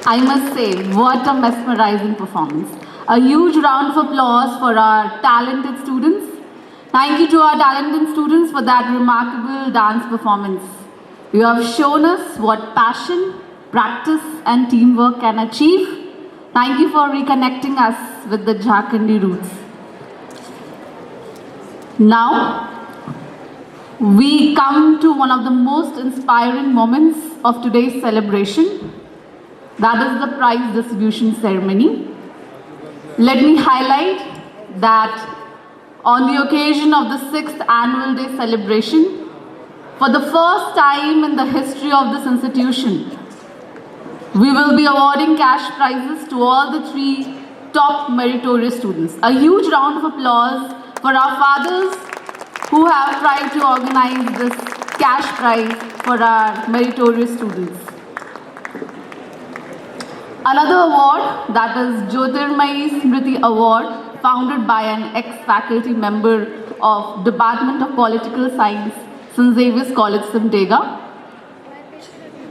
I must say, what a mesmerizing performance. A huge round of applause for our talented students. Thank you to our talented students for that remarkable dance performance. You have shown us what passion, practice and teamwork can achieve. Thank you for reconnecting us with the Jharkhandi roots. Now, we come to one of the most inspiring moments of today's celebration. That is the prize distribution ceremony. Let me highlight that on the occasion of the 6th Annual Day celebration, for the first time in the history of this institution, we will be awarding cash prizes to all the 3 top meritorious students. A huge round of applause for our fathers who have tried to organize this cash prize for our meritorious students. Another award, that is Jyotirmayi Smriti Award, founded by an ex-faculty member of Department of Political Science, St. Xavier's College, Simtega,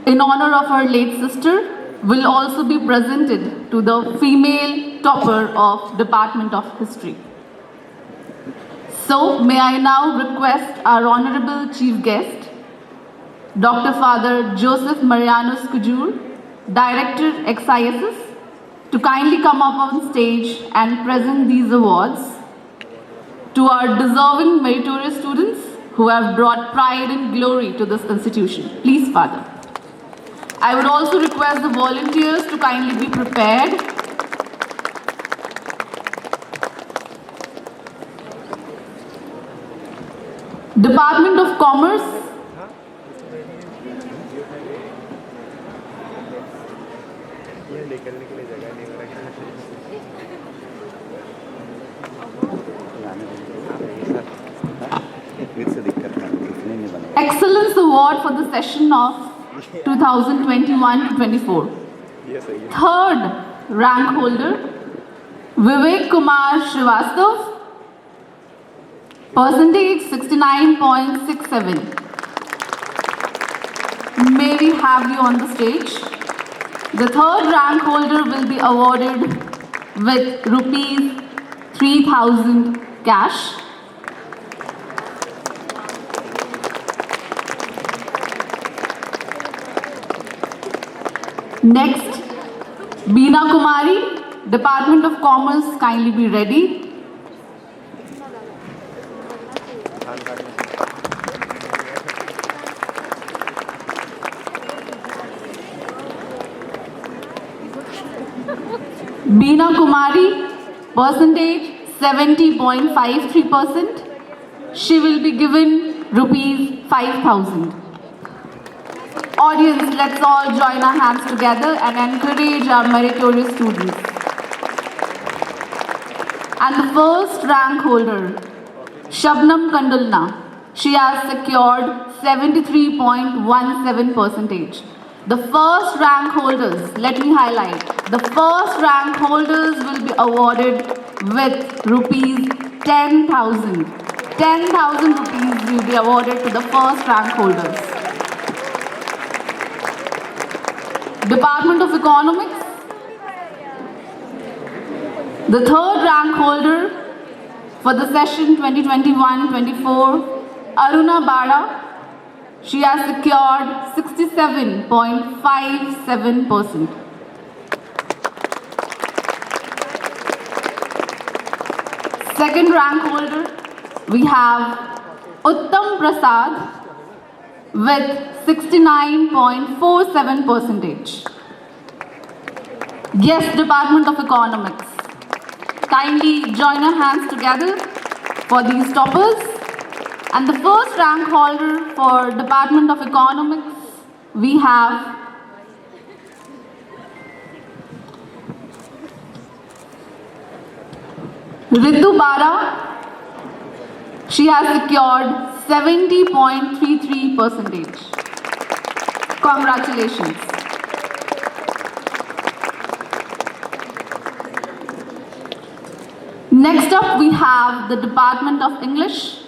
in honor of her late sister, will also be presented to the female topper of Department of History. So, may I now request our Honorable Chief Guest, Dr. Father Joseph Marianus Kujur, Director XISS, to kindly come up on stage and present these awards to our deserving meritorious students who have brought pride and glory to this institution. Please, Father. I would also request the volunteers to kindly be prepared. Department of Commerce, Excellence Award for the session of 2021-24. Third rank holder, Vivek Kumar Srivastav, percentage 69.67. May we have you on the stage? The third rank holder will be awarded with rupees 3,000 cash. Next, Beena Kumari, Department of Commerce, kindly be ready. Beena Kumari, percentage 70.53%. She will be given rupees 5,000. Audience, let's all join our hands together and encourage our meritorious students. And the first rank holder, Shabnam Kandulna. She has secured 73.17%. The first rank holders, let me highlight, the first rank holders will be awarded with rupees 10,000. 10,000 rupees will be awarded to the first rank holders. Department of Economics, the third rank holder for the session 2021-24, Aruna Bada. She has secured 67.57%. Second rank holder, we have Uttam Prasad with 69.47%. Yes, Department of Economics. Kindly join our hands together for these toppers. And the first rank holder for Department of Economics, we have Ritu Bara. She has secured 70.33%. Congratulations. Next up, we have the Department of English.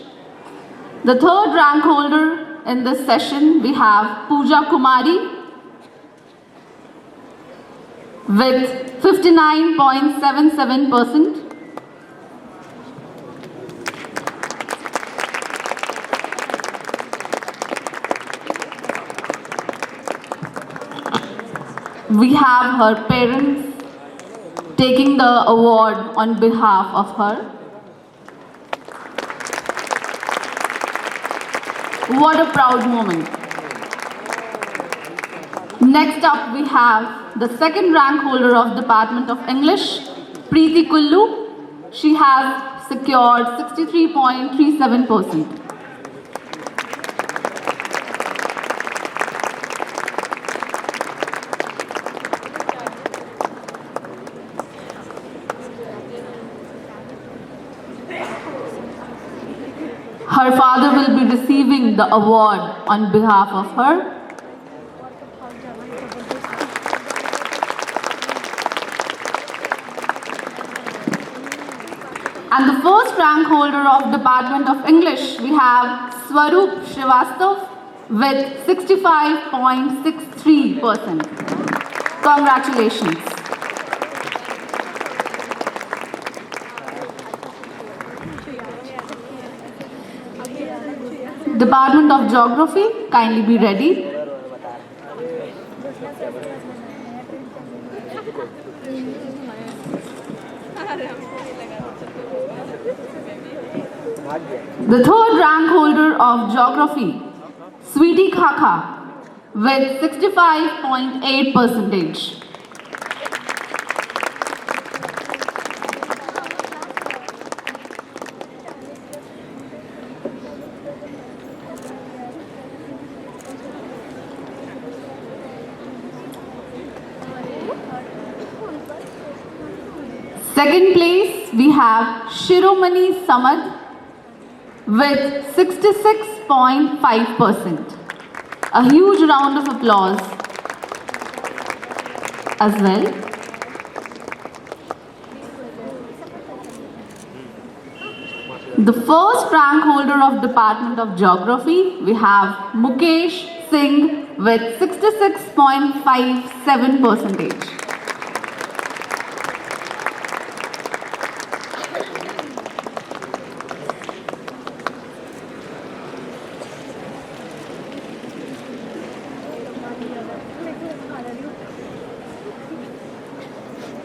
The third rank holder in this session, we have Pooja Kumari with 59.77%. We have her parents taking the award on behalf of her. What a proud moment. Next up, we have the second rank holder of Department of English, Preeti Kullu. She has secured 63.37%. Her father will be receiving the award on behalf of her. And the first rank holder of Department of English, we have Swaroop Srivastav with 65.63%. Congratulations. Department of Geography, kindly be ready. The third rank holder of Geography, Sweetie Khaka, with 65.8%. Second place, we have Shiromani Samad with 66.5%. A huge round of applause as well. The first rank holder of Department of Geography, we have Mukesh Singh with 66.57%.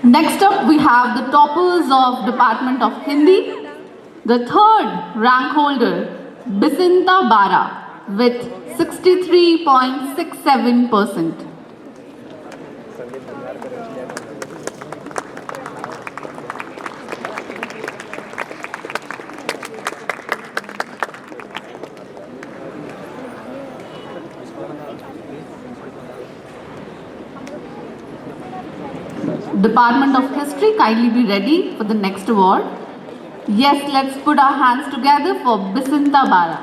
Next up, we have the toppers of Department of Hindi. The third rank holder, Bisinta Bara, with 63.67%. Department of History, kindly be ready for the next award. Yes, let's put our hands together for Bisinta Bara.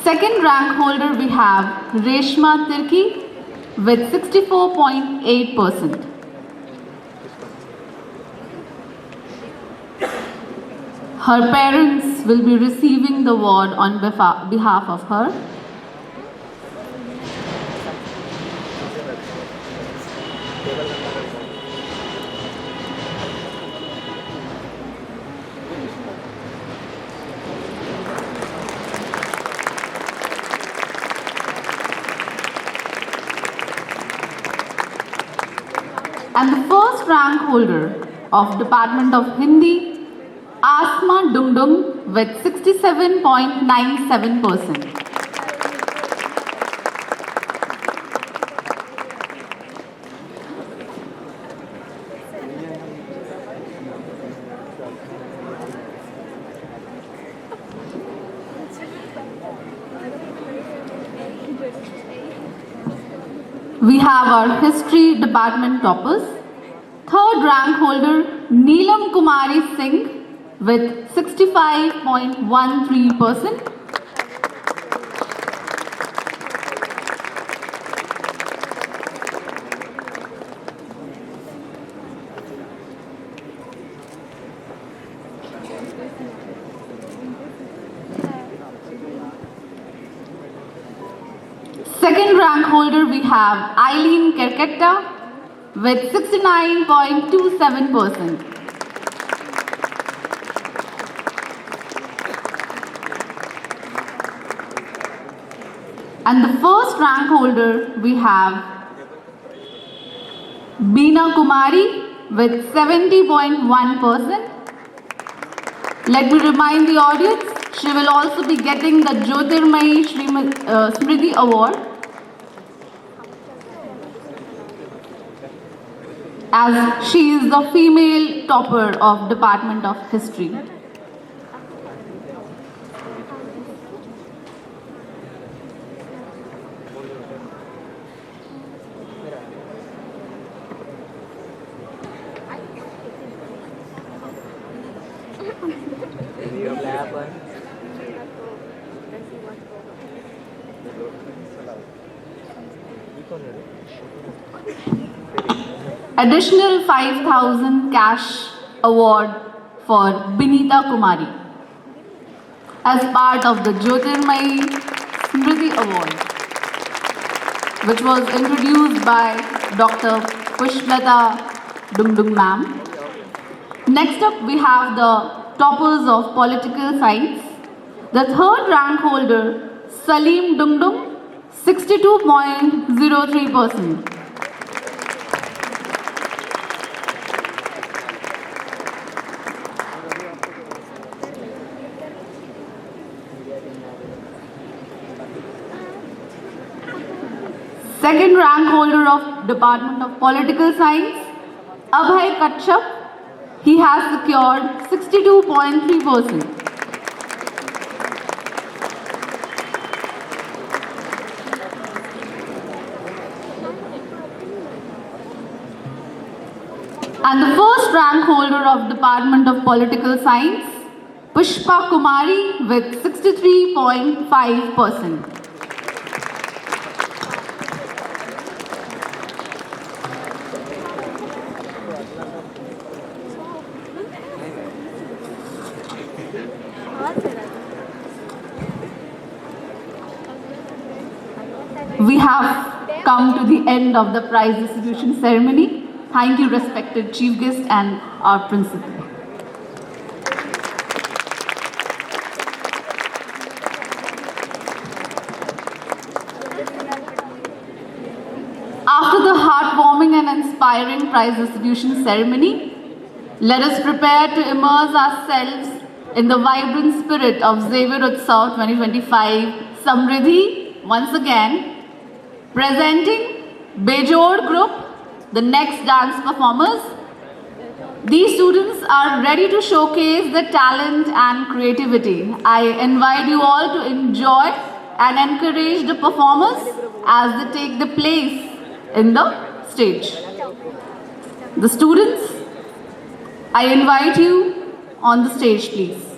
Second rank holder we have Reshma Tirki with 64.8%. Her parents will be receiving the award on behalf of her. And the first rank holder of Department of Hindi, Asma Dumdum with 67.97%. We have our History Department toppers. Third rank holder, Neelam Kumari Singh with 65.13%. Second rank holder we have Eileen Kerketta with 69.27%. And the first rank holder we have Beena Kumari with 70.1%. Let me remind the audience, she will also be getting the Jyotirmayi Smriti Award as she is the female topper of Department of History. Additional 5,000 cash award for Binita Kumari as part of the Jyotirmayi Smriti Award, which was introduced by Dr. Pushpalata Dumdum ma'am. Next up, we have the toppers of Political Science. The third rank holder, Salim Dumdum, 62.03%. Second rank holder of Department of Political Science, Abhay Kachchap, he has secured 62.3%. And the first rank holder of Department of Political Science, Pushpa Kumari with 63.5%. We have come to the end of the prize distribution ceremony. Thank you, respected Chief Guest and our Principal. After the heartwarming and inspiring prize distribution ceremony, let us prepare to immerse ourselves in the vibrant spirit of Xavier Utsav 2025. Samriddhi, once again, presenting Bejod Group, the next dance performers. These students are ready to showcase their talent and creativity. I invite you all to enjoy and encourage the performers as they take the place in the stage. The students, I invite you on the stage, please.